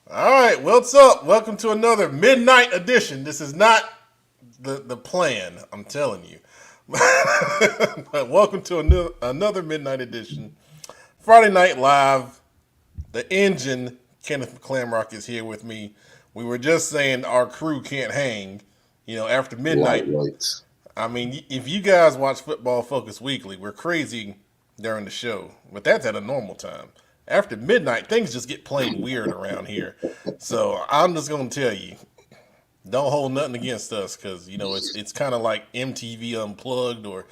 All right, what's up? Welcome to another midnight edition. This is not the plan, I'm telling you. But welcome to another midnight edition. Friday Night Live. The engine, Kenneth McClamrock, is here with me. We were just saying our crew can't hang, after midnight. Lightweights. I mean, if you guys watch Football Focus Weekly, we're crazy during the show, but that's at a normal time. After midnight, things just get plain weird around here. So I'm just gonna tell you, don't hold nothing against us because it's kind of like MTV Unplugged or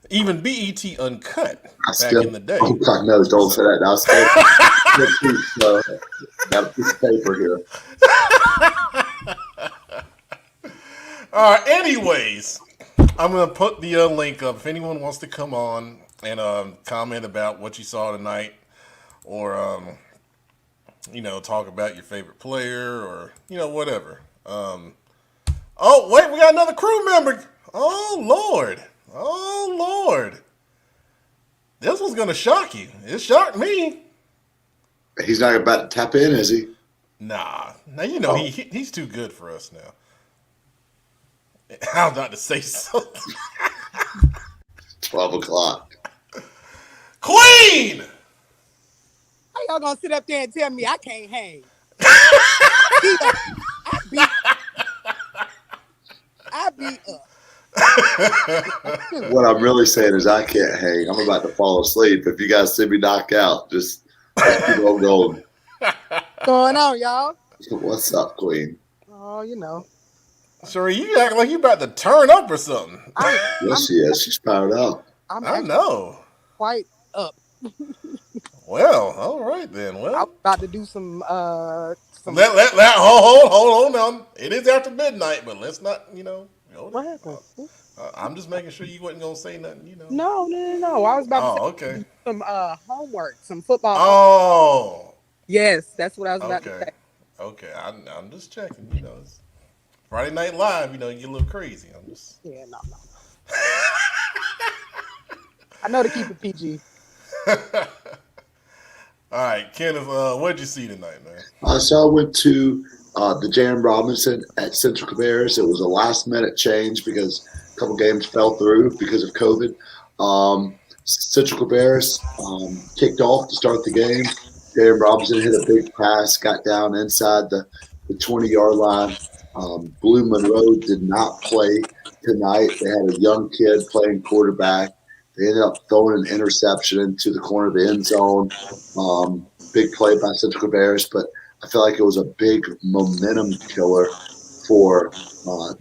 even BET Uncut I back still, in the day. oh God, no, don't say So, that. I still got a piece of paper here. anyways, I'm gonna put the link up if anyone wants to come on and comment about what you saw tonight, or talk about your favorite player, or whatever. Oh wait, we got another crew member. Oh Lord, this was gonna shock you. It shocked me. He's not about to tap in, is he? Nah, now Oh, he's too good for us now. I was about to say something. 12 o'clock. Queen. How y'all gonna sit up there and tell me I can't hang? Beat up. I beat. I beat up. What I'm really saying is I can't hang. I'm about to fall asleep. If you guys see me knock out, just keep on going. Going on, y'all? What's up, Queen? Oh, Sure, you act like you about to turn up or something. I'm Yes, I'm she is. She's powered up. I'm I actually know. quite up. Well, all right then. I was Well, about to do some let hold on now. It is after midnight, but let's not hold what it. happened? I'm just making sure you wasn't gonna say nothing. No. I was about to say Oh, okay. some homework, some football home. Oh, Yes, that's what I was about to okay. say. Okay. I'm just checking. It's Friday Night Live. You get a little crazy. I'm just. Yeah, no. I know to keep it PG. All right, Kenneth. What'd you see tonight, man? So I went to the Jan Robinson at Central Cabarrus. It was a last minute change because a couple games fell through because of COVID. Central Cabarrus kicked off to start the game. Jan Robinson hit a big pass, got down inside the 20-yard line. Blue Monroe did not play tonight. They had a young kid playing quarterback. They ended up throwing an interception into the corner of the end zone. Big play by Central Cabarrus, but I feel like it was a big momentum killer for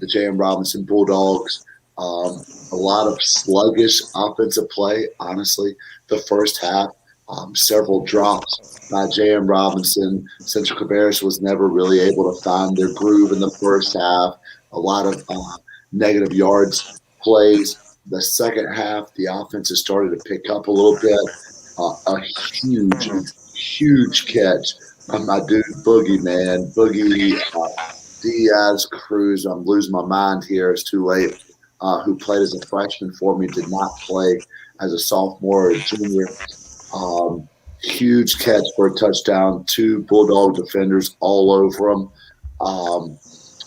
the J.M. Robinson Bulldogs. A lot of sluggish offensive play, honestly. The first half, several drops by J.M. Robinson. Central Cabarrus was never really able to find their groove in the first half. A lot of negative yards plays. The second half, the offense has started to pick up a little bit. A huge catch from my dude Boogie, man. Boogie Diaz Cruz. I'm losing my mind here. It's too late. Who played as a freshman for me, did not play as a sophomore or a junior. Huge catch for a touchdown. Two Bulldog defenders all over him.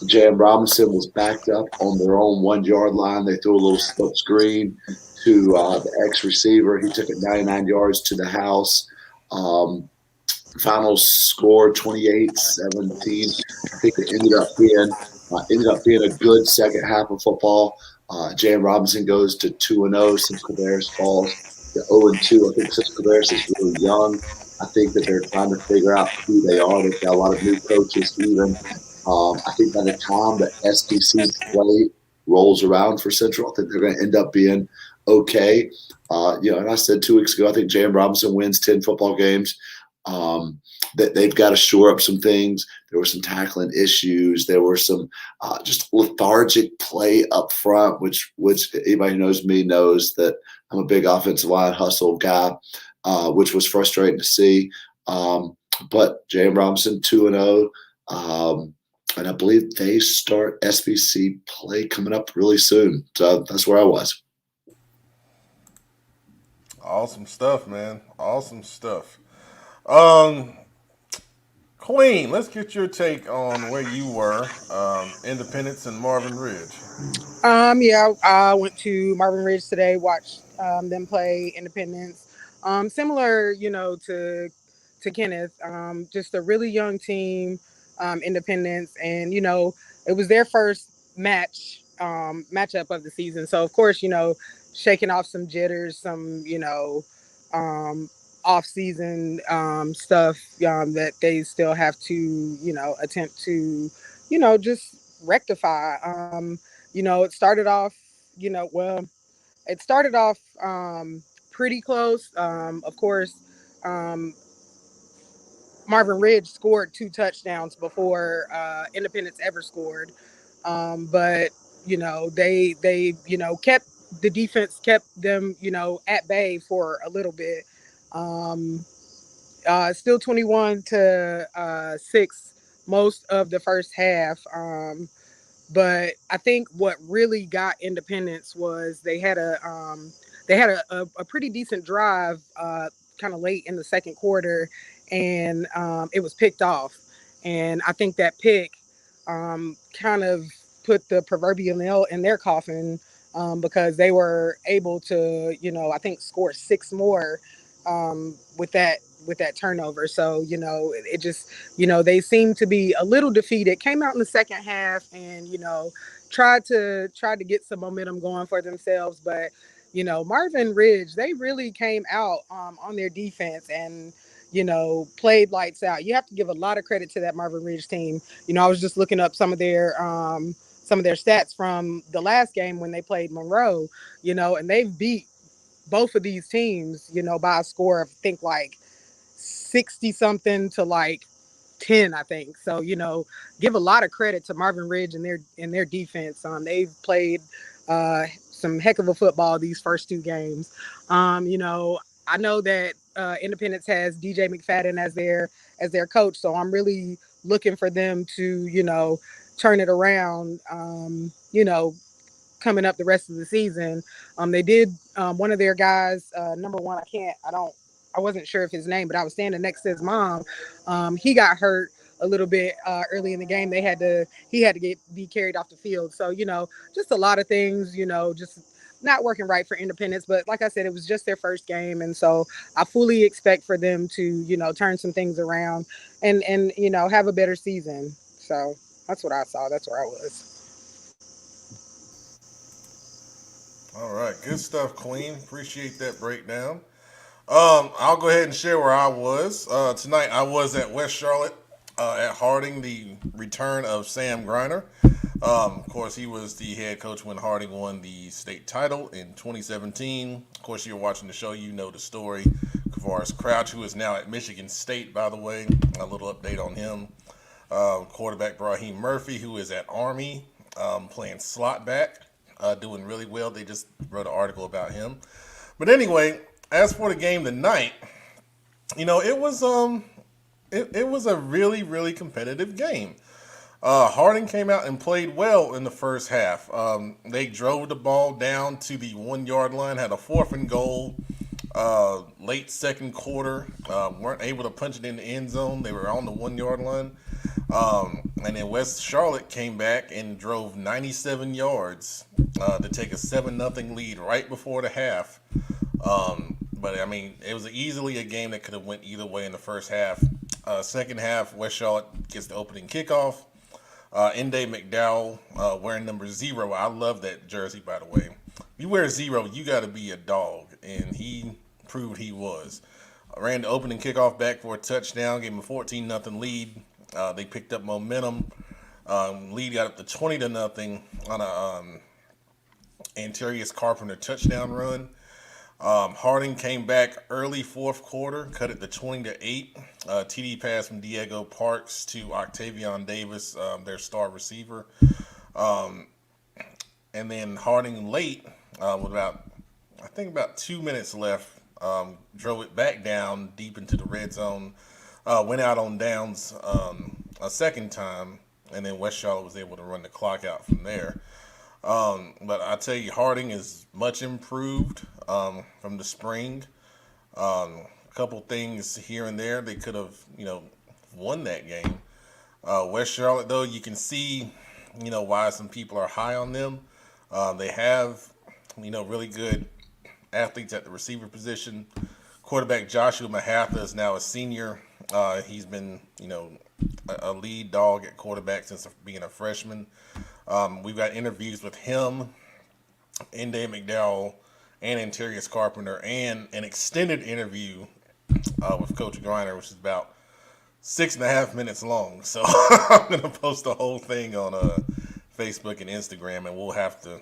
Jan Robinson was backed up on their own 1 yard line. They threw a little slip screen to the ex receiver. He took it 99 yards to the house. Um, Final score 28-17. I think it ended up being a good second half of football. Jan Robinson goes to 2-0 since Cabarrus falls to 0-2. I think since Cabarrus is really young, I think that they're trying to figure out who they are. They've got a lot of new coaches even. I think by the time the SBC play rolls around for Central, I think they're going to end up being okay. And I said 2 weeks ago, I think Jan Robinson wins 10 football games. That they've got to shore up some things. There were some tackling issues. There were some just lethargic play up front, which anybody who knows me knows that I'm a big offensive line hustle guy, which was frustrating to see. But J.M. Robinson 2-0. And I believe they start SBC play coming up really soon. So that's where I was. Awesome stuff, man. Awesome stuff. Um, Queen, let's get your take on where you were, Independence and Marvin Ridge. Yeah, I went to Marvin Ridge today, watched them play Independence. Similar, to Kenneth. Just a really young team, Independence, and it was their first matchup of the season. So of course, shaking off some jitters, some um, off season stuff that they still have to attempt to just rectify. It started off, well, it started off pretty close. Of course, um, Marvin Ridge scored two touchdowns before Independence ever scored. But they kept the defense kept them at bay for a little bit. Um, Still 21 to 6 most of the first half. But I think what really got Independence was they had a pretty decent drive kind of late in the second quarter, and it was picked off. And I think that pick kind of put the proverbial nail in their coffin, because they were able to, I think score six more with that turnover. So it just, they seemed to be a little defeated. Came out in the second half and tried to get some momentum going for themselves, but Marvin Ridge, they really came out on their defense and played lights out. You have to give a lot of credit to that Marvin Ridge team. I was just looking up some of their stats from the last game when they played Monroe, and they've beat both of these teams, by a score of I think like 60 something to like 10, I think. So, give a lot of credit to Marvin Ridge and their defense. They've played some heck of a football these first two games. I know that Independence has DJ McFadden as their coach, so I'm really looking for them to, turn it around. Coming up the rest of the season. They did one of their guys, number one. I wasn't sure of his name, but I was standing next to his mom. He got hurt a little bit early in the game. He had to be carried off the field. So just a lot of things. Just not working right for Independence. But like I said, it was just their first game, and so I fully expect for them to turn some things around and have a better season. So that's what I saw. That's where I was. All right, good stuff, Queen. Appreciate that breakdown. I'll go ahead and share where I was. Tonight I was at West Charlotte at Harding, the return of Sam Griner. Of course, he was the head coach when Harding won the state title in 2017. Of course, you're watching the show, you know the story. Kavaris Crouch, who is now at Michigan State, by the way, a little update on him. Quarterback Brahim Murphy, who is at Army, playing slot back, doing really well. They just wrote an article about him. But anyway, as for the game tonight, it was a really really competitive game. Harding came out and played well in the first half. They drove the ball down to the 1 yard line, had a fourth and goal. Late second quarter, weren't able to punch it in the end zone. They were on the 1 yard line. And then West Charlotte came back and drove 97 yards to take a 7-0 lead right before the half. But I mean, it was easily a game that could have went either way in the first half. Second half, West Charlotte gets the opening kickoff. Inde McDowell wearing number 0. I love that jersey, by the way. If you wear 0, you got to be a dog, and he proved he was. Ran the opening kickoff back for a touchdown, gave him a 14-0 lead. They picked up momentum. Lead got up to 20-0 on a Antarius Carpenter touchdown run. Harding came back early fourth quarter, cut it to 20-8. TD pass from Diego Parks to Octavian Davis, their star receiver. And then Harding late, with about 2 minutes left, drove it back down deep into the red zone. Went out on downs a second time, and then West Charlotte was able to run the clock out from there. But I tell you, Harding is much improved from the spring. A couple things here and there they could have, won that game. West Charlotte, though, you can see, why some people are high on them. They have, really good athletes at the receiver position. Quarterback Joshua Mahatha is now a senior. He's been, a lead dog at quarterback since being a freshman. We've got interviews with him, Dave McDowell, and Antarius Carpenter, and an extended interview with Coach Griner, which is about 6.5 minutes long. So I'm going to post the whole thing on Facebook and Instagram, and we'll have to,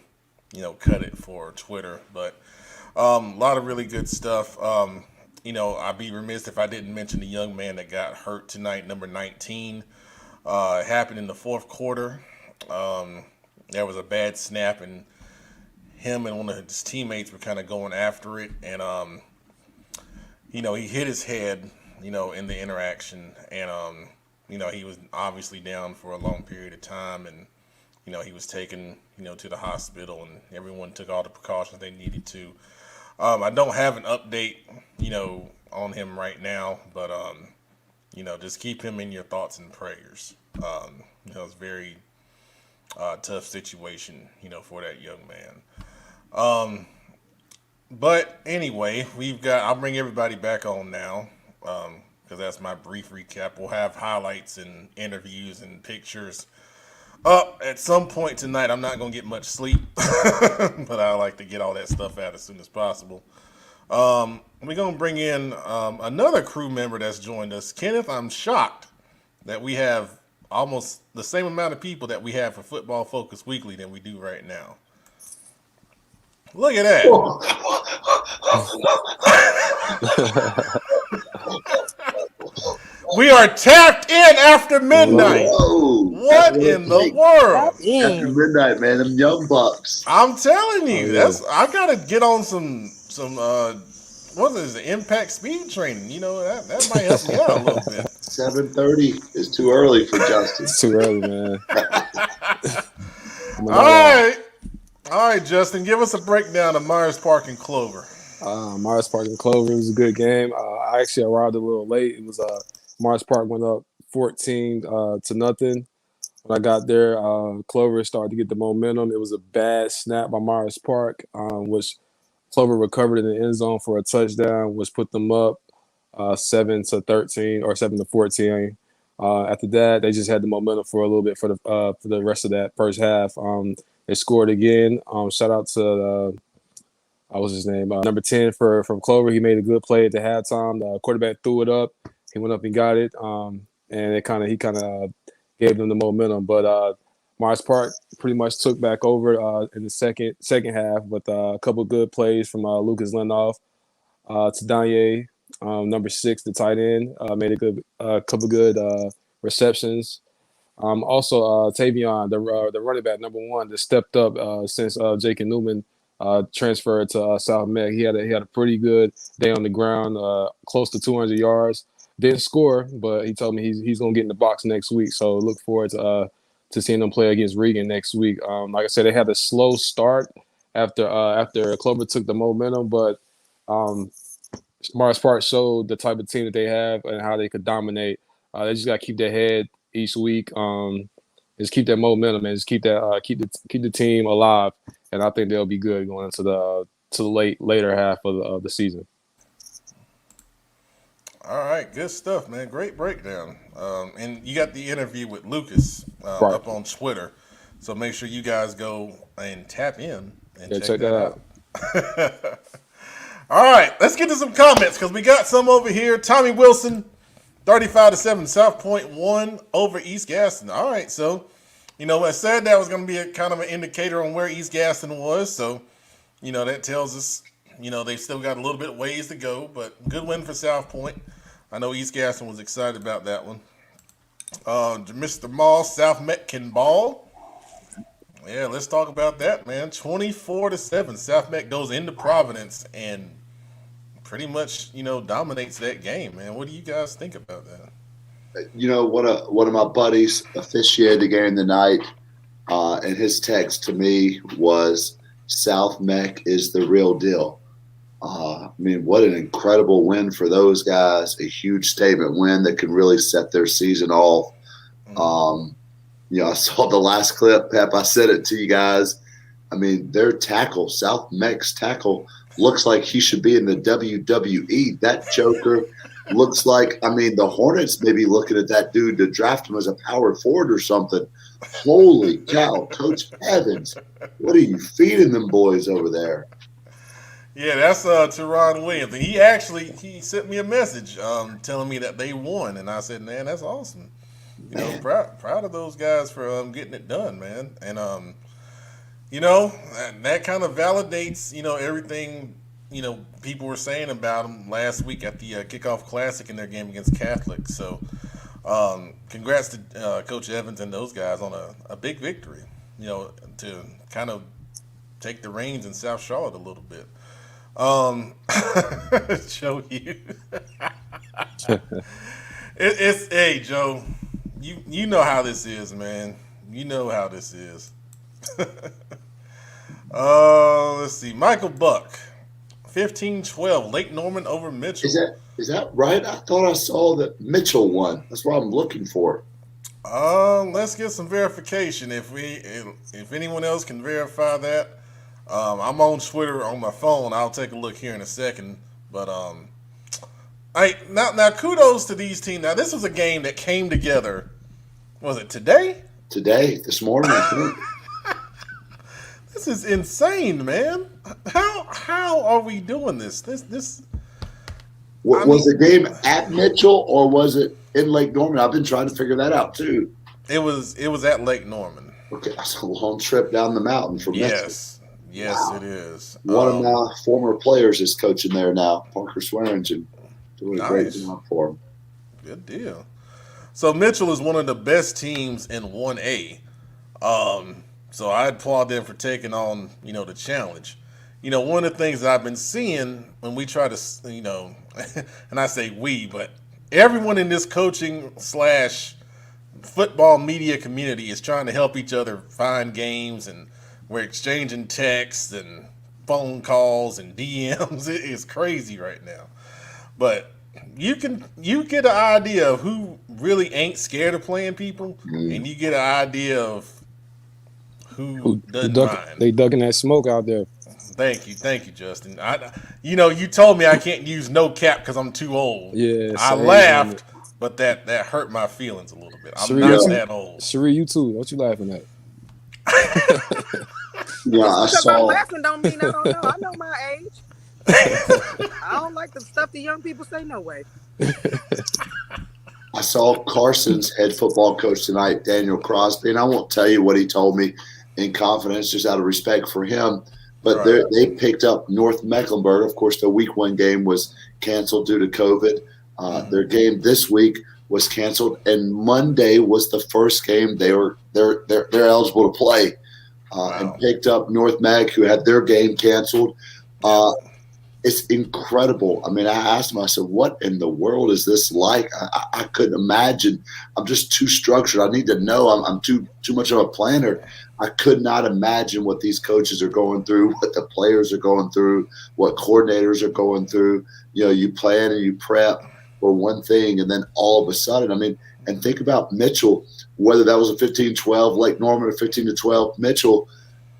cut it for Twitter. But a lot of really good stuff. I'd be remiss if I didn't mention the young man that got hurt tonight, number 19. It happened in the fourth quarter. There was a bad snap, and him and one of his teammates were kind of going after it. And, he hit his head, in the interaction. And, he was obviously down for a long period of time. And, he was taken, to the hospital, and everyone took all the precautions they needed to. I don't have an update, on him right now, but, just keep him in your thoughts and prayers. It's a very tough situation, for that young man. But anyway, I'll bring everybody back on now, because that's my brief recap. We'll have highlights and interviews and pictures up at some point tonight. I'm not going to get much sleep, but I like to get all that stuff out as soon as possible. We're going to bring in another crew member that's joined us. Kenneth, I'm shocked that we have almost the same amount of people that we have for Football Focus Weekly than we do right now. Look at that. We are tapped in after midnight. Whoa. What in the world? After midnight, man, them young bucks. I'm telling you, I gotta get on some what is it, impact speed training. That might help me out a little bit. 7:30 is too early for Justin. It's too early, man. All right, Justin, give us a breakdown of Myers Park and Clover. Myers Park and Clover was a good game. I actually arrived a little late. It was Myers Park went up 14-0. When I got there, Clover started to get the momentum. It was a bad snap by Myers Park, which Clover recovered in the end zone for a touchdown, which put them up 7-13 or 7-14. After that, they just had the momentum for a little bit for the rest of that first half. They scored again. Shout out to what was his name? Number 10 from Clover. He made a good play at the halftime. The quarterback threw it up. He went up and got it. And he kind of gave them the momentum. But Myers Park pretty much took back over in the second half with a couple good plays from Lucas Lennoff to Danye. Number 6, the tight end, made a couple good receptions. Also, Tavion, the running back, number 1, that stepped up since Jake Newman transferred to South Meck. He had a pretty good day on the ground, close to 200 yards. Didn't score, but he told me he's going to get in the box next week. So look forward to seeing them play against Regan next week. Like I said, they had a slow start after Clover took the momentum, but Myers Park showed the type of team that they have and how they could dominate. They just got to keep their head each week. Just keep that momentum and just keep the team alive. And I think they'll be good going into the later half of the season. All right, good stuff, man. Great breakdown. And you got the interview with Lucas Right. up on Twitter, so make sure you guys go and tap in and check that out. All right, let's get to some comments because we got some over here. Tommy Wilson, 35-7, South Point won over East Gaston. All right, so I said that was going to be a kind of an indicator on where East Gaston was. So that tells us they've still got a little bit of ways to go, but good win for South Point. I know East Gaston was excited about that one. Mr. Moss, South Met can ball. Yeah, let's talk about that, man. 24-7, South Met goes into Providence and pretty much, dominates that game, man. What do you guys think about that? One of my buddies officiated the game tonight, and his text to me was, South Meck is the real deal. I mean, what an incredible win for those guys. A huge statement win that could really set their season off. Um, I saw the last clip, Pep. I sent it to you guys. I mean, their tackle, South Mex tackle, looks like he should be in the WWE. That Joker looks like, I mean, the Hornets may be looking at that dude to draft him as a power forward or something. Holy cow, Coach Evans, what are you feeding them boys over there? Yeah, that's Teron Williams. And he sent me a message telling me that they won, and I said, man, that's awesome. Proud of those guys for getting it done, man. And that kind of validates everything people were saying about them last week at the Kickoff Classic in their game against Catholic. So congrats to Coach Evans and those guys on a big victory. To kind of take the reins in South Charlotte a little bit. Joe Hughes. It's hey Joe, you know how this is, man. You know how this is. Let's see. Michael Buck, 15-12, Lake Norman over Mitchell. Is that right? I thought I saw that Mitchell won. That's what I'm looking for. Let's get some verification. If anyone else can verify that. I'm on Twitter on my phone. I'll take a look here in a second. But now kudos to these teams. Now this was a game that came together. Was it today? Today, this morning, I think. This is insane, man. How are we doing this? Was the game at Mitchell or was it in Lake Norman? I've been trying to figure that out too. It was at Lake Norman. Okay, that's a long trip down the mountain from Mitchell. Yes, wow. It is. One of my former players is coaching there now, Parker Swearingen, doing a great job for him. Good deal. So Mitchell is one of the best teams in 1A. So I applaud them for taking on, the challenge. One of the things that I've been seeing when we try to, and I say we, but everyone in this coaching / football media community is trying to help each other find games, and we're exchanging texts and phone calls and DMs. It is crazy right now. But you get an idea of who really ain't scared of playing people, and you get an idea of who doesn't mind. They ducking that smoke out there. Thank you, Justin. You told me I can't use no cap because I'm too old. Yeah, I laughed, but that hurt my feelings a little bit. I'm not that old. Sheree, you too. What you laughing at? Yeah, I saw. I'm laughing don't mean I don't know. I know my age. I don't like the stuff the young people say. No way. I saw Carson's head football coach tonight, Daniel Crosby, and I won't tell you what he told me in confidence, just out of respect for him. But they picked up North Mecklenburg. Of course, the week 1 game was canceled due to COVID. Their game this week was canceled, and Monday was the first game they're eligible to play. And picked up North Meg, who had their game canceled. It's incredible. I mean, I asked him, I said, what in the world is this like? I couldn't imagine. I'm just too structured. I need to know. I'm too much of a planner. I could not imagine what these coaches are going through, what the players are going through, what coordinators are going through. You plan and you prep for one thing, and then all of a sudden, I mean, and think about Mitchell, whether that was a 15-12, Lake Norman, or 15-12, Mitchell,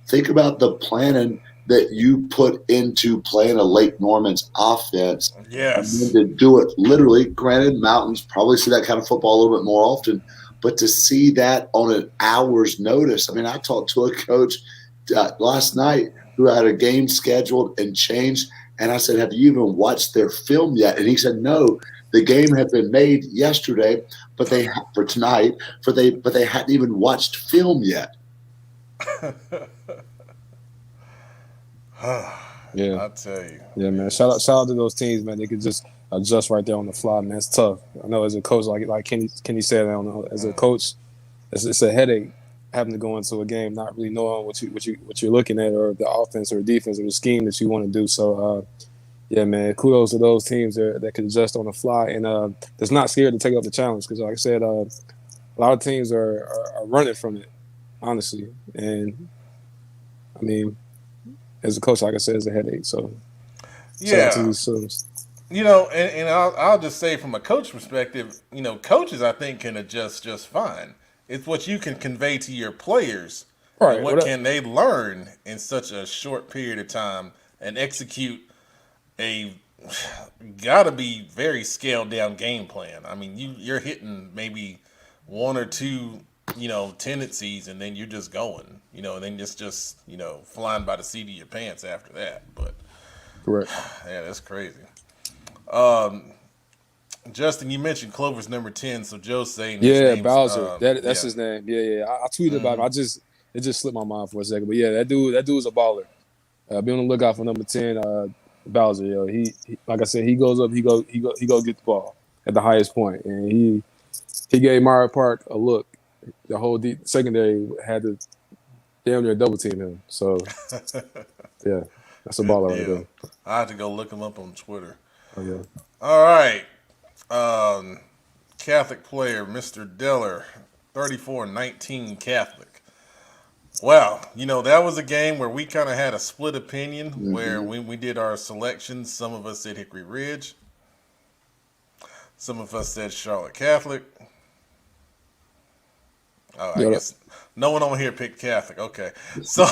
think about the planning that you put into playing a Lake Norman's offense. Yes. And to do it literally, granted, Mountains probably see that kind of football a little bit more often, but to see that on an hour's notice. I mean, I talked to a coach last night who had a game scheduled and changed, and I said, have you even watched their film yet? And he said, no, the game had been made yesterday, but they hadn't even watched film yet. Yeah, I tell you. Yeah, man. Shout out to those teams, man. They could just adjust right there on the fly, man. It's tough. I know as a coach, like Kenny said, I don't know. As a coach, it's a headache having to go into a game not really knowing what you're looking at, or the offense or defense or the scheme that you want to do. So, yeah, man. Kudos to those teams that can adjust on the fly and that's not scared to take up the challenge. Because, like I said, a lot of teams are running from it, honestly. And I mean, as a coach, like I said, it's a headache. So. Shout out to Yeah. these Sims. And I'll just say from a coach perspective, coaches I think can adjust just fine. It's what you can convey to your players and Right. what can they learn in such a short period of time and execute a gotta be very scaled down game plan. I mean, you're hitting maybe one or two, tendencies, and then you're just going, and then just flying by the seat of your pants after that. But Correct. yeah, that's crazy. Justin, you mentioned Clover's number 10, so Joe's saying his Yeah, name's Bowser. That's yeah. his name. Yeah. I tweeted about him. It just slipped my mind for a second. But yeah, that dude's a baller. Be on the lookout for number 10, Bowser. Yo, he like I said, he goes up, he go get the ball at the highest point, and he gave Mario Park a look. The whole secondary had to damn near double team him. So yeah, that's a Good baller right deal. there. I have to go look him up on Twitter. Oh yeah. All right. Catholic player, Mr. Deller, 34-19 Catholic. Well, that was a game where we kind of had a split opinion where we did our selections. Some of us said Hickory Ridge. Some of us said Charlotte Catholic. Oh, I guess no one on here picked Catholic. Okay. So,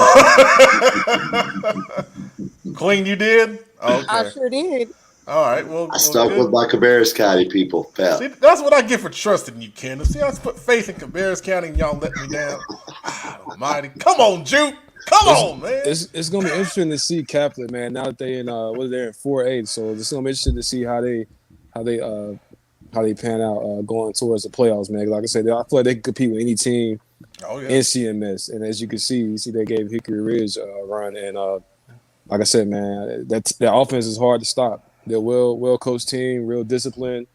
Queen, you did? Okay. I sure did. All right. Well, I stuck good. with my Cabarrus County people. Pep. See, that's what I get for trusting you, Kendall. See, I put faith in Cabarrus County and y'all let me down. Almighty. Come on, Juke. Come on, man. It's gonna be interesting to see Catholic, man. Now that they in they're in 4A, so it's gonna be interesting to see how they pan out going towards the playoffs, man. Like I said, I feel like they can compete with any team in CMS. And as you can see, they gave Hickory Ridge a run, and like I said, man, that offense is hard to stop. They're well coached team, real disciplined.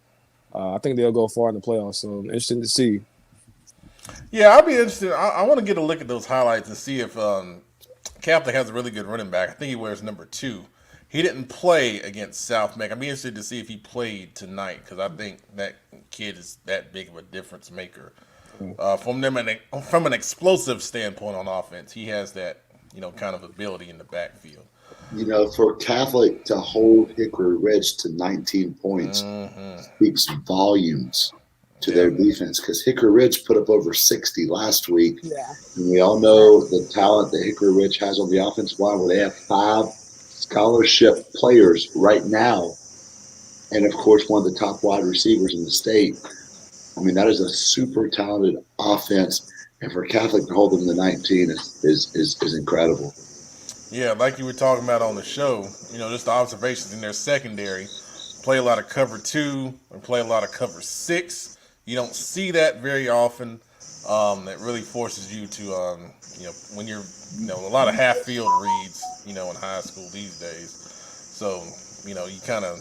I think they'll go far in the playoffs. So interesting to see. Yeah, I'll be interested. I want to get a look at those highlights and see if Catholic has a really good running back. I think he wears number 2. He didn't play against South Meck. I'd be interested to see if he played tonight because I think that kid is that big of a difference maker. From an explosive standpoint on offense, he has that kind of ability in the backfield. For Catholic to hold Hickory Ridge to 19 points speaks volumes to their defense because Hickory Ridge put up over 60 last week. Yeah. And we all know the talent that Hickory Ridge has on the offensive line where they have 5 scholarship players right now. And, of course, one of the top wide receivers in the state. I mean, that is a super talented offense. And for Catholic to hold them to 19 is incredible. Yeah, like you were talking about on the show, just the observations in their secondary. Play a lot of cover 2 and play a lot of cover 6. You don't see that very often. That really forces you to, when you're, a lot of half field reads, in high school these days. So, you kind of,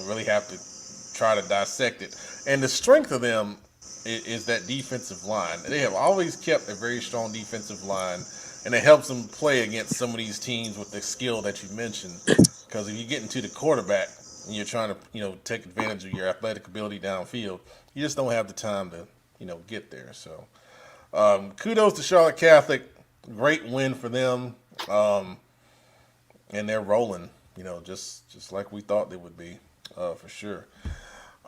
really have to try to dissect it. And the strength of them is that defensive line. They have always kept a very strong defensive line. And it helps them play against some of these teams with the skill that you mentioned. Because if you get into the quarterback and you're trying to, take advantage of your athletic ability downfield, you just don't have the time to, get there. So, kudos to Charlotte Catholic. Great win for them. And they're rolling, just like we thought they would be, for sure.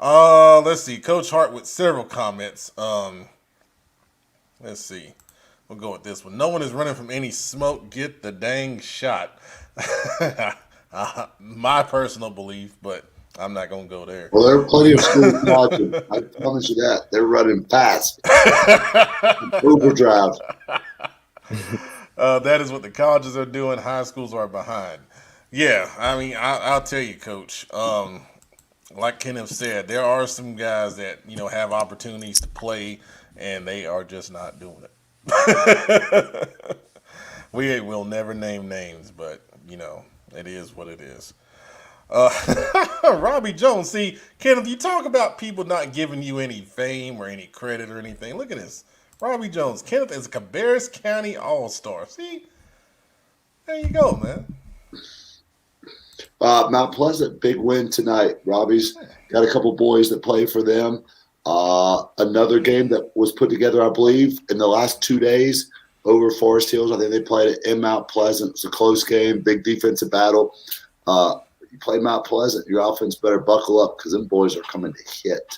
Let's see. Coach Hart with several comments. Let's see. We'll go with this one. No one is running from any smoke. Get the dang shot. My personal belief, but I'm not going to go there. Well, there are plenty of schools watching. I promise you that. They're running fast. Overdrive. That is what the colleges are doing. High schools are behind. Yeah, I mean, I'll tell you, Coach. Like Kenneth said, there are some guys that, have opportunities to play, and they are just not doing it. We will never name names, but it is what it is. Robbie Jones, see, Kenneth, you talk about people not giving you any fame or any credit or anything. Look at this. Robbie Jones, Kenneth is a Cabarrus County All-Star. See? There you go, man. Mount Pleasant, big win tonight. Robbie's got a couple boys that play for them. Another game that was put together, I believe, in the last 2 days over Forest Hills. I think they played it in Mount Pleasant. It was a close game, big defensive battle. you play Mount Pleasant, your offense better buckle up because them boys are coming to hit.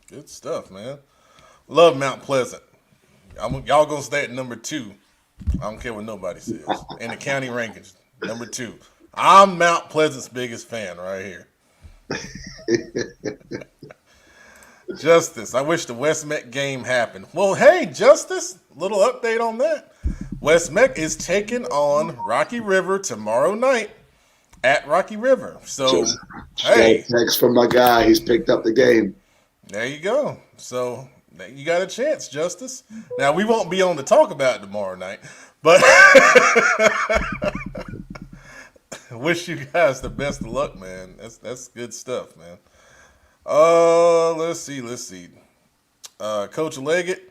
Good stuff, man. Love Mount Pleasant. Y'all gonna stay at number 2. I don't care what nobody says. In the county rankings, number 2. I'm Mount Pleasant's biggest fan right here. Justice, I wish the West Met game happened. Well, hey, Justice, little update on that. West Met is taking on Rocky River tomorrow night at Rocky River. So, hey. Thanks from my guy. He's picked up the game. There you go. So, you got a chance, Justice. Now, we won't be on to talk about it tomorrow night, but wish you guys the best of luck, man. That's good stuff, man. Let's see. Coach Leggett,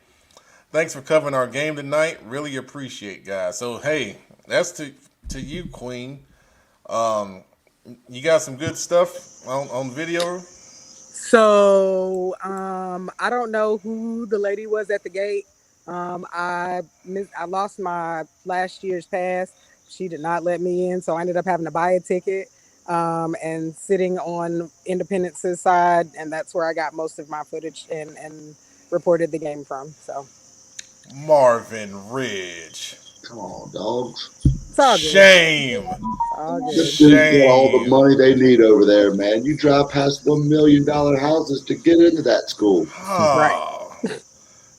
thanks for covering our game tonight. Really appreciate, guys. So, hey, that's to you, Queen. You got some good stuff on video? So I don't know who the lady was at the gate. I lost my last year's pass. She did not let me in, so I ended up having to buy a ticket and sitting on Independence's side, and that's where I got most of my footage and reported the game from. So Marvin Ridge. Come on, dogs. it's all good. Shame. All good. This dude got all the money they need over there, man. You drive past $1 million houses to get into that school. Oh.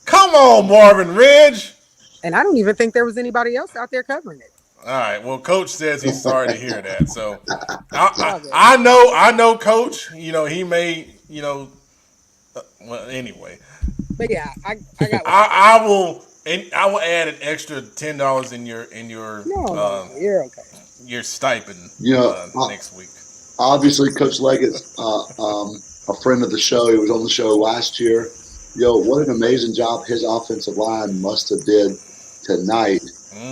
Come on, Marvin Ridge. And I don't even think there was anybody else out there covering it. All right. Well, Coach says he's sorry to hear that. So I know, Coach. You know, he may. You know. Well, anyway. But yeah, I got. I will. And I will add an extra $10 in your No, you're okay. Your stipend next week. Obviously, Coach Leggett's a friend of the show. He was on the show last year. What an amazing job his offensive line must have did tonight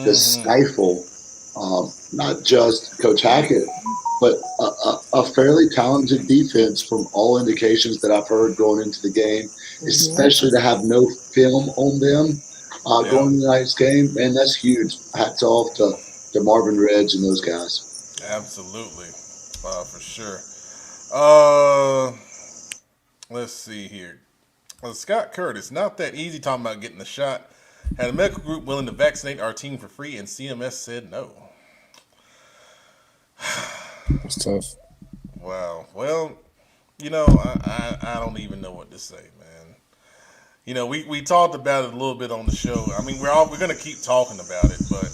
to stifle not just Coach Hackett, but a fairly talented defense from all indications that I've heard going into the game, especially to have no film on them. Going to tonight's game, man, that's huge. Hats off to Marvin Ridge and those guys. Absolutely, for sure. Let's see here. Well, Scott Curtis, not that easy talking about getting the shot. Had a medical group willing to vaccinate our team for free, and CMS said no. That's tough. Wow. Well, I don't even know what to say, man. We talked about it a little bit on the show. I mean, we're gonna keep talking about it, but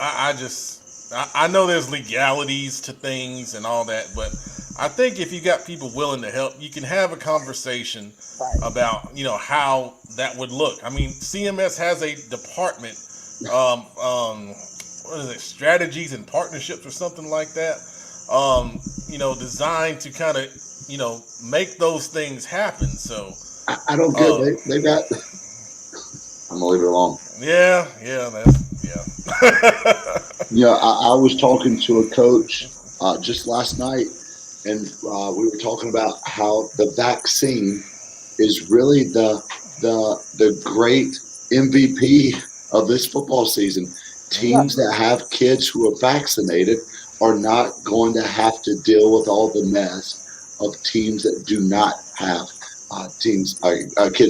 I know there's legalities to things and all that, but I think if you got people willing to help, you can have a conversation about how that would look. I mean, CMS has a department, what is it, strategies and partnerships or something like that, designed to kind of make those things happen. So I don't get it. They got. I'm gonna leave it alone. Yeah. I was talking to a coach just last night, and we were talking about how the vaccine is really the great MVP of this football season. Teams that have kids who are vaccinated are not going to have to deal with all the mess of teams that do not have kids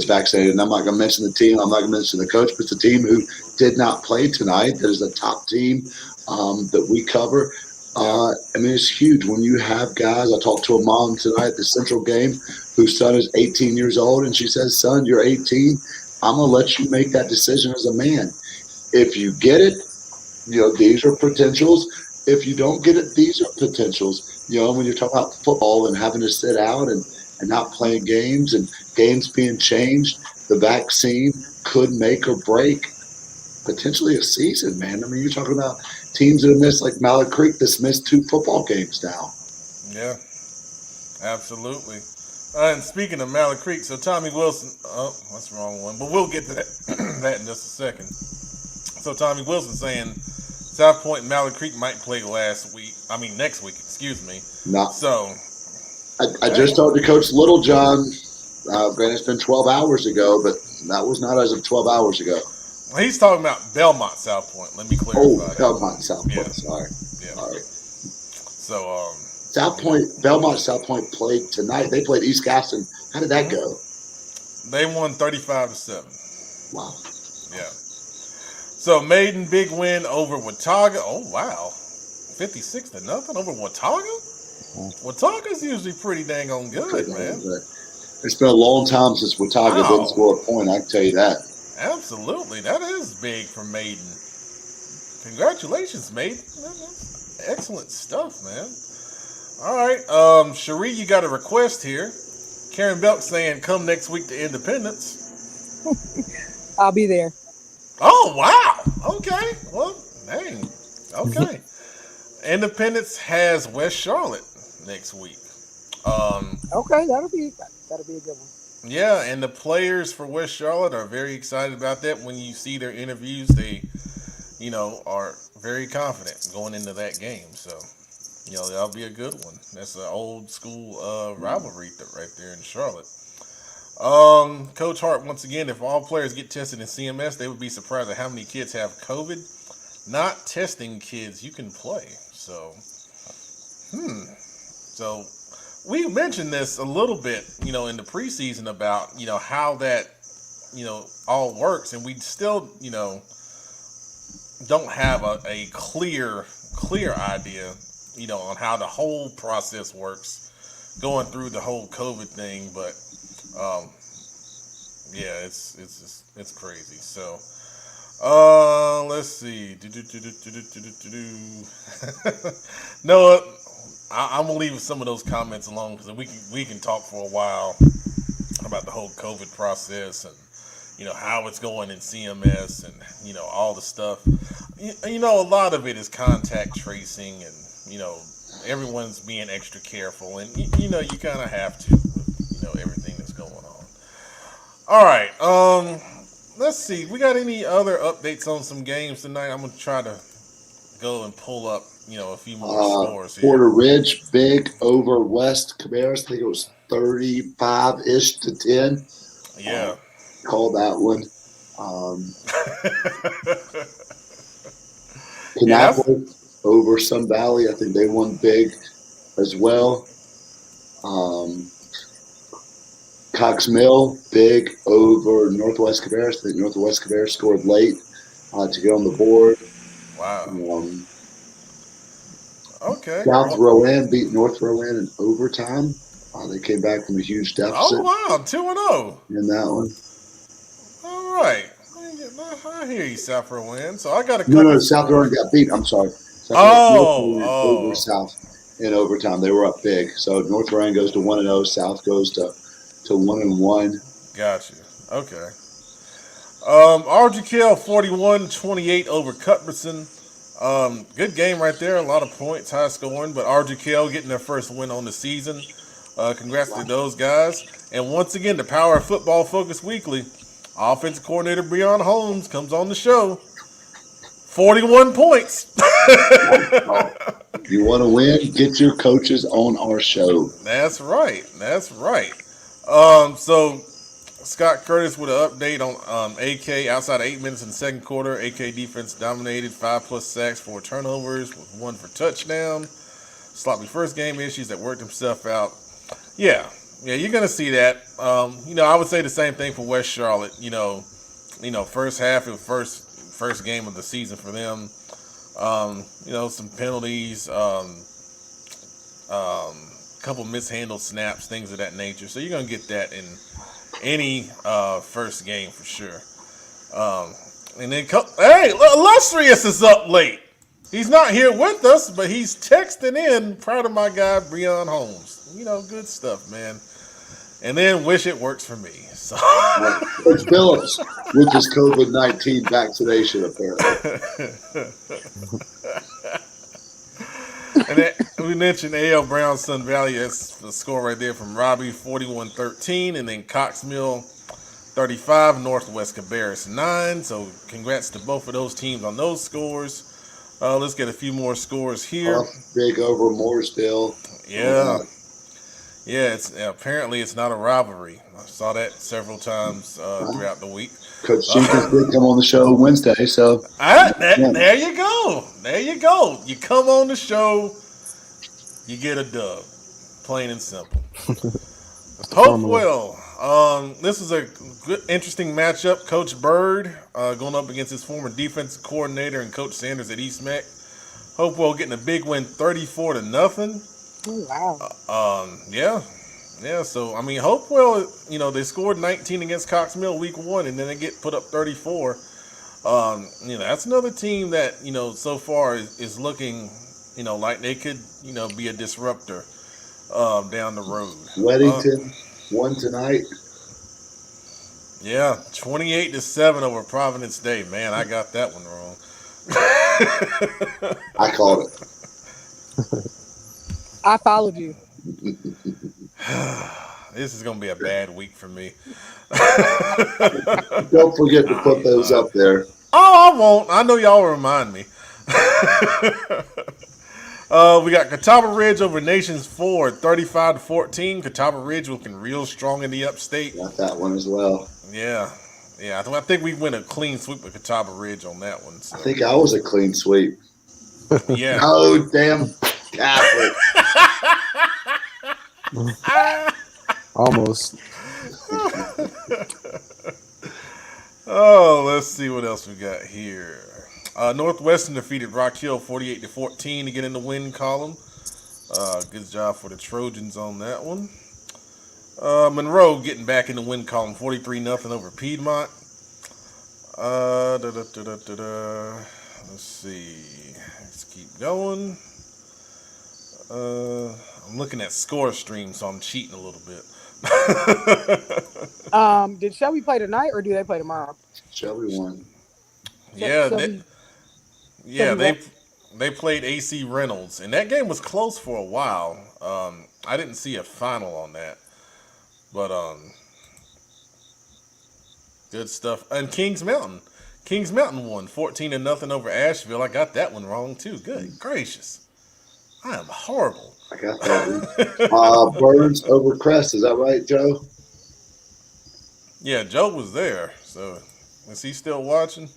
vaccinated. And I'm not going to mention the team. I'm not going to mention the coach, but the team who did not play tonight, that is a top team that we cover. I mean, it's huge when you have guys. I talked to a mom tonight at the Central game whose son is 18 years old, and she says, son, you're 18. I'm going to let you make that decision as a man. If you get it, these are potentials. If you don't get it, these are potentials. When you're talking about football and having to sit out and not playing games and games being changed, the vaccine could make or break potentially a season, man. I mean, you're talking about teams that have missed, like Mallard Creek, that's missed 2 football games now. Yeah, absolutely. And speaking of Mallard Creek, so Tommy Wilson, that's the wrong one, but we'll get to that in just a second. So Tommy Wilson saying South Point and Mallard Creek might play next week, excuse me. No. So I just talked to Coach Littlejohn. Granted, it's been 12 hours ago, but that was not as of 12 hours ago. He's talking about Belmont South Point. Let me clarify. Belmont South Point. Sorry. Yeah. All right. So South Point, Belmont South Point played tonight. They played East Gaston. How did that go? they won 35-7. Wow. Yeah. So Maiden big win over Watauga. Oh wow, 56-0 over Watauga. Watauga's usually pretty dang on good, man. It's been a long time since Watauga didn't Wow. score a point. I can tell you that. Absolutely, that is big for Maiden. Congratulations, Maiden. That's excellent stuff, man. All right, Cherie, you got a request here. Karen Belk saying, "Come next week to Independence." I'll be there. Oh wow. Okay. Well, dang. Okay. Independence has West Charlotte next week. Okay, that'll be a good one. Yeah, and the players for West Charlotte are very excited about that. When you see their interviews, they, are very confident going into that game. So, that'll be a good one. That's an old school rivalry right there in Charlotte. Coach Hart, once again, if all players get tested in CMS, they would be surprised at how many kids have COVID. Not testing kids, you can play. So, So we mentioned this a little bit, in the preseason about, how that, all works. And we still, don't have a clear idea, on how the whole process works going through the whole COVID thing. But, yeah, it's crazy. So, let's see. Noah, I'm gonna leave some of those comments alone because we can talk for a while about the whole COVID process and how it's going in CMS and all the stuff. A lot of it is contact tracing and everyone's being extra careful and you kind of have to with everything that's going on. All right, let's see. We got any other updates on some games tonight? I'm gonna try to go and pull up a few more scores here. Porter Ridge, big over West Cabarrus. I think it was 35-ish to 10. Yeah. Call that one. Kannapolis over Sun Valley. I think they won big as well. Cox Mill, big over Northwest Cabarrus. I think Northwest Cabarrus scored late to get on the board. Wow. Okay. South Rowan beat North Rowan in overtime. They came back from a huge deficit. Oh, wow. 2-0. In that one. All right. I hear you, South Rowan. So I got a couple. No, South Rowan got beat. I'm sorry. Over South in overtime. They were up big. So North Rowan goes to 1-0. South goes to 1-1. Gotcha. Okay. RGKL 41-28 over Cuthbertson. Good game right there. A lot of points, high scoring, but RGKL getting their first win on the season. Congrats to those guys. And once again, the Power of Football Focus Weekly, offensive coordinator Breon Holmes comes on the show. 41 points. You want to win? Get your coaches on our show. That's right. So Scott Curtis with an update on AK. Outside of 8 minutes in the second quarter, AK defense dominated, 5+ sacks, 4 turnovers, with 1 for touchdown. Sloppy first game issues that worked himself out. Yeah, you're gonna see that. I would say the same thing for West Charlotte. First half of first game of the season for them. Some penalties, couple mishandled snaps, things of that nature. So you're gonna get that in any first game for sure. And then, hey, Illustrious is up late. He's not here with us, but he's texting in. Proud of my guy, Breon Holmes. Good stuff, man. And then wish it works for me. So. Coach Phillips with his COVID-19 vaccination, apparently. And then we mentioned A.L. Brown, Sun Valley. That's the score right there from Robbie, 41-13. And then Cox Mill, 35. Northwest Cabarrus, 9. So congrats to both of those teams on those scores. Let's get a few more scores here. Big over Mooresville. Yeah. Yeah, it's apparently it's not a rivalry. I saw that several times throughout the week. Coach Jenkins did come on the show Wednesday, so yeah. There you go. There you go. You come on the show, you get a dub. Plain and simple. That's the formula. Hopewell. This is a good, interesting matchup. Coach Bird going up against his former defensive coordinator and Coach Sanders at East Mac. Hopewell getting a big win, 34-0. Oh, wow. Yeah, yeah. So I mean, Hopewell, they scored 19 against Cox Mill week 1, and then they get put up 34. That's another team that so far is looking, like they could, be a disruptor down the road. Weddington won tonight. Yeah, 28-7 over Providence Day. Man, I got that one wrong. I called it. I followed you. This is gonna be a bad week for me. Don't forget to put those up there. Oh, I won't. I know y'all will remind me. We got Catawba Ridge over Nations 4, 35-14. Catawba Ridge looking real strong in the upstate. Got that one as well. Yeah. I think we win a clean sweep with Catawba Ridge on that one. So. I think I was a clean sweep. Yeah. Oh, damn Catholic. Almost. Oh, let's see what else we got here. Northwestern defeated Rock Hill 48-14 to get in the win column. Good job for the Trojans on that one. Monroe getting back in the win column, 43-0 over Piedmont. Let's see. Let's keep going. I'm looking at score stream, so I'm cheating a little bit. Did Shelby play tonight or do they play tomorrow? Shelby won. Yeah, Shelby they played AC Reynolds, and that game was close for a while. I didn't see a final on that, but good stuff. And Kings Mountain won 14-0 over Asheville. I got that one wrong too. Good gracious, I am horrible. I got that one. Burns over Crest. Is that right, Joe? Yeah, Joe was there. So is he still watching?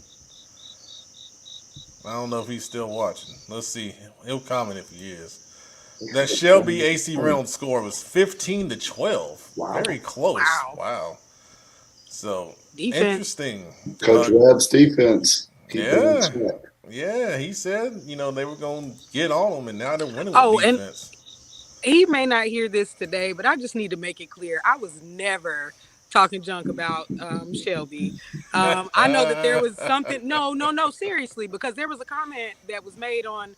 I don't know if he's still watching. Let's see. He'll comment if he is. That Shelby AC Reynolds score was 15-12. Wow. Very close. Wow. So Defense. interesting. Coach Webb's defense. Keep it in Yeah. check. Yeah, he said, they were going to get on them, and now they're winning with Oh, and defense. he may not hear this today, but I just need to make it clear. I was never talking junk about Shelby. I know that there was something. No, seriously, because there was a comment that was made on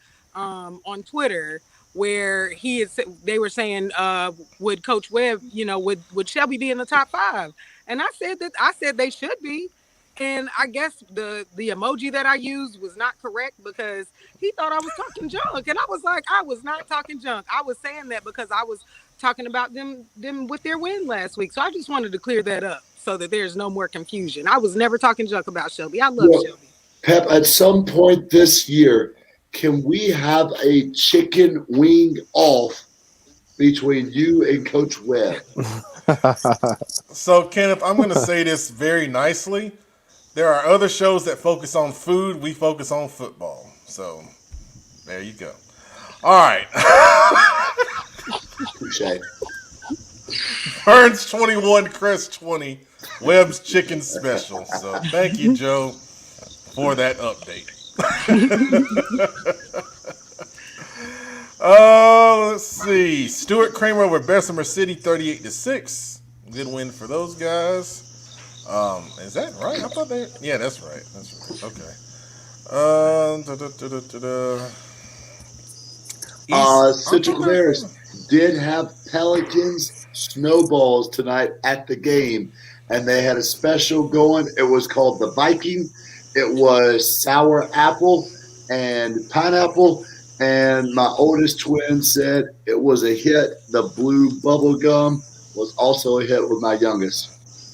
Twitter where they were saying, would Coach Webb, would Shelby be in the top 5? And I said they should be. And I guess the emoji that I used was not correct because he thought I was talking junk. And I was like, I was not talking junk. I was saying that because I was talking about them with their win last week. So I just wanted to clear that up so that there's no more confusion. I was never talking junk about Shelby. I love Shelby. Pep, at some point this year, can we have a chicken wing off between you and Coach Webb? So, Kenneth, I'm going to say this very nicely. There are other shows that focus on food. We focus on football. So, there you go. All right. Touché. Burns 21, Crest 20. Webb's Chicken Special. So, thank you, Joe, for that update. Let's see. Stuart Kramer over Bessemer City, 38-6. Good win for those guys. Is that right? I thought they. Yeah, that's right. Okay. Central Claire's did have Pelicans snowballs tonight at the game, and they had a special going. It was called the Viking. It was sour apple and pineapple, and my oldest twin said it was a hit. The blue bubble gum was also a hit with my youngest.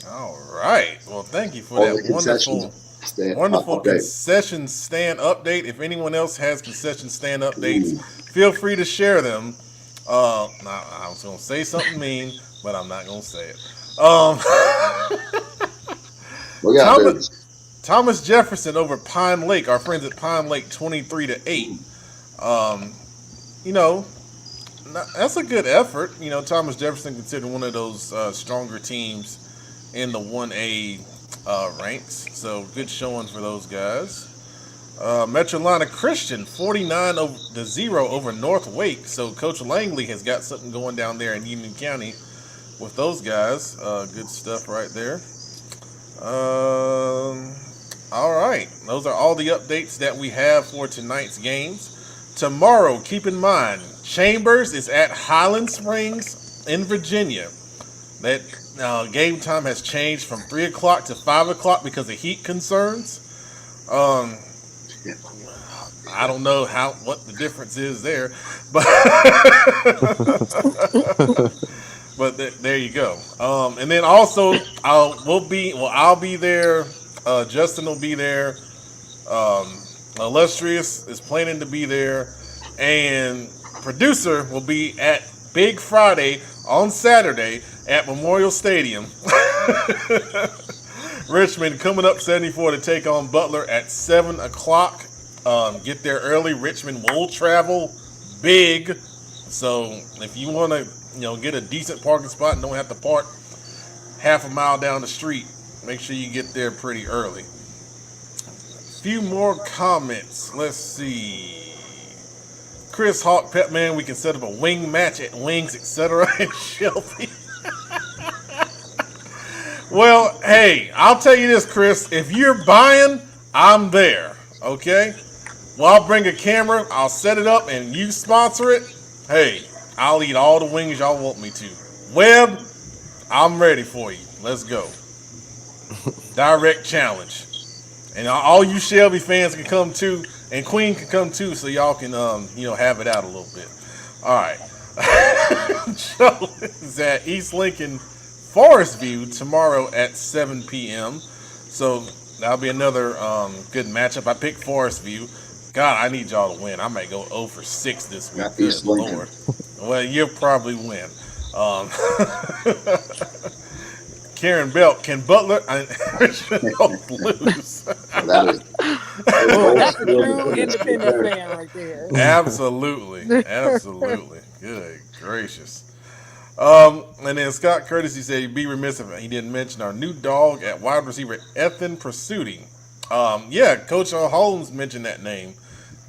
All right. Well, thank you for On the that wonderful update. concession stand update. If anyone else has concession stand updates, feel free to share them. Nah, I was gonna say something mean, but I'm not gonna say it. Um, We got Thomas this. Thomas Jefferson over Pine Lake. Our friends at Pine Lake, 23-8. Um, you know, that's a good effort. Thomas Jefferson considered one of those stronger teams in the 1A ranks. So good showing for those guys. Metrolina Christian 49-0 over North Wake. So Coach Langley has got something going down there in Union County with those guys. Good stuff right there. All right. Those are all the updates that we have for tonight's games. Tomorrow, keep in mind, Chambers is at Highland Springs in Virginia. That game time has changed from 3 o'clock to 5 o'clock because of heat concerns. I don't know what the difference is there, but there you go. And then also I'll be there. Justin will be there. Illustrious is planning to be there, and producer will be at Big Friday on Saturday at Memorial Stadium. Richmond coming up 74 to take on Butler at 7 o'clock. Get there early. Richmond will travel big, so if you want to, get a decent parking spot and don't have to park half a mile down the street, make sure you get there pretty early. Few more comments. Let's see. Chris Hawk, Petman, we can set up a wing match at Wings, etc. in Shelby. Well, hey, I'll tell you this, Chris. If you're buying, I'm there. Okay? Well, I'll bring a camera, I'll set it up, and you sponsor it. Hey, I'll eat all the wings y'all want me to. Webb, I'm ready for you. Let's go. Direct challenge. And all you Shelby fans can come too, and Queen can come too, so y'all can, have it out a little bit. All right. Joe is at East Lincoln Forest View tomorrow at 7 p.m. So that'll be another good matchup. I picked Forest View. God, I need y'all to win. I might go 0 for 6 this week. Got East Lincoln. Lord. Well, you'll probably win. Karen Belt, can Butler lose? That That's a is true independent fan right there. Absolutely. Good gracious. And then Scott Curtis, he said he'd be remiss if he didn't mention our new dog at wide receiver, Ethan Pursuti. Yeah, Coach Holmes mentioned that name.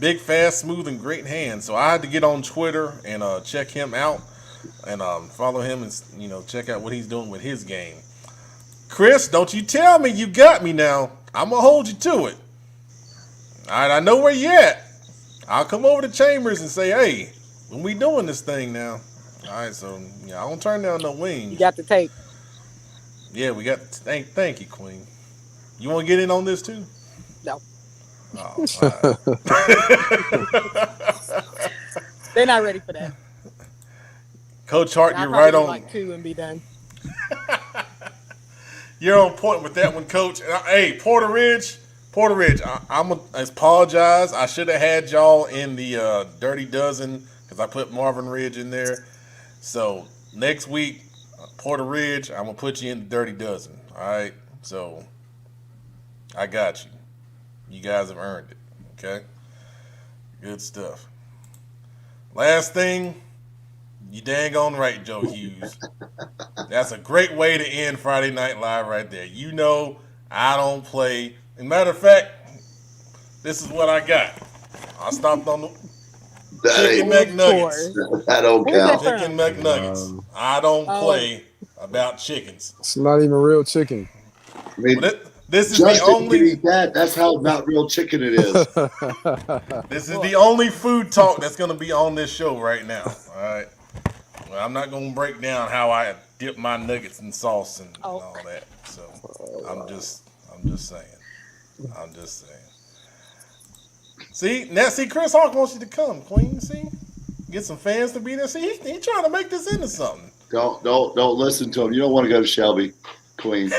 Big, fast, smooth, and great hands. So I had to get on Twitter and check him out and follow him and check out what he's doing with his game. Chris, don't you tell me you got me now. I'm going to hold you to it. All right, I know where you at. I'll come over to Chambers and say, hey, when we doing this thing now? All right, so I don't turn down no wings. You got the tape. Yeah, we got. Thank you, Queen. You want to get in on this too? No. Oh, all right. They're not ready for that. Coach Hart, I'll you're probably right do on. like 2 and be done. You're on point with that one, Coach. Hey, Porter Ridge. I apologize. I should have had y'all in the Dirty Dozen because I put Marvin Ridge in there. So next week, Porter Ridge, I'm gonna put you in the Dirty Dozen. All right. So I got you. You guys have earned it. Okay. Good stuff. Last thing, you dang on right, Joe Hughes. That's a great way to end Friday Night Live right there. I don't play. As a matter of fact, this is what I got. I stopped on the Chicken McNuggets. That don't count. Chicken McNuggets. I don't play about chickens. It's not even real chicken. I mean, This is Justin the only. can eat that. That's how not real chicken it is. This is the only food talk that's going to be on this show right now. All right. Well, I'm not going to break down how I dip my nuggets in sauce and all that. So I'm just saying. See, Chris Hawk wants you to come, Queen. See, get some fans to be there. See, he trying to make this into something. Don't listen to him. You don't want to go to Shelby, Queen.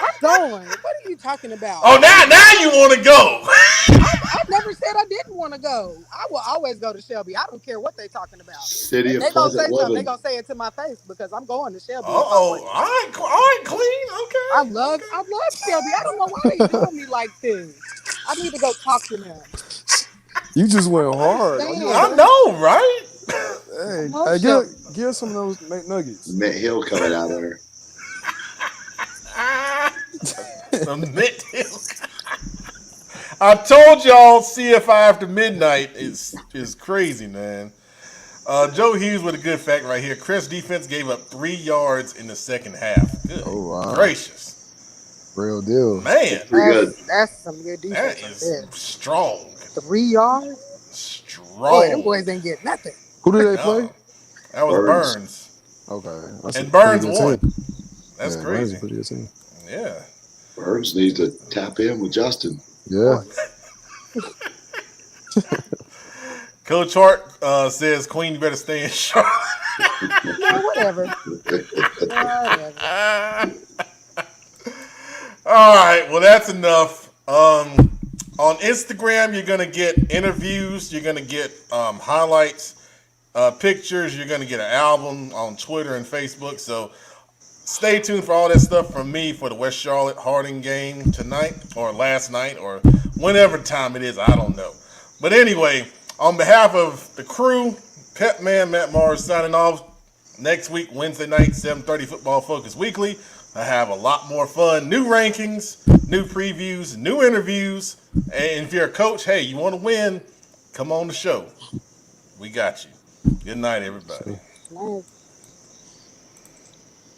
I'm going. What are you talking about? Oh, now you want to go. I'm never said I didn't want to go. I will always go to Shelby. I don't care what they talking about. City If of they gonna say Pleasant something, they Living. gonna say it to my face because I'm going to Shelby if I'm Uh-oh. working. All right, clean. I love Shelby. I don't know why they doing me like this. I need to go talk to them. You just I went don't hard. understand. I know, right? Hey, love hey, Shelby. give us some of those McNuggets. Mint Hill coming out of there. The Mint Hill. I told y'all CFI after midnight is crazy, man. Joe Hughes with a good fact right here. Chris defense gave up 3 yards in the second half. Good Oh, wow. gracious. Real deal. Man, Pretty good. That's some good that defense right is there. strong. 3 yards? Strong. Boy, them boys ain't get nothing. Who did they play? No, that was Burns. Burns. Okay. That's And a Burns pretty good won. team. That's Yeah, Burns is a crazy. pretty good team. Yeah. Burns needs to tap in with Justin. Yeah. Coach Hart says Queen, you better stay in Charlotte. Yeah, whatever. Whatever. All right, well that's enough. On Instagram, you're gonna get interviews, you're gonna get highlights, pictures, you're gonna get an album on Twitter and Facebook. So stay tuned for all that stuff from me for the West Charlotte Harding game tonight or last night or whenever time it is. I don't know. But anyway, on behalf of the crew, Pep Man Matt Mars signing off. Next week, Wednesday night, 7:30 Football Focus Weekly. I have a lot more fun. New rankings, new previews, new interviews. And if you're a coach, hey, you want to win, come on the show. We got you. Good night, everybody. Nice.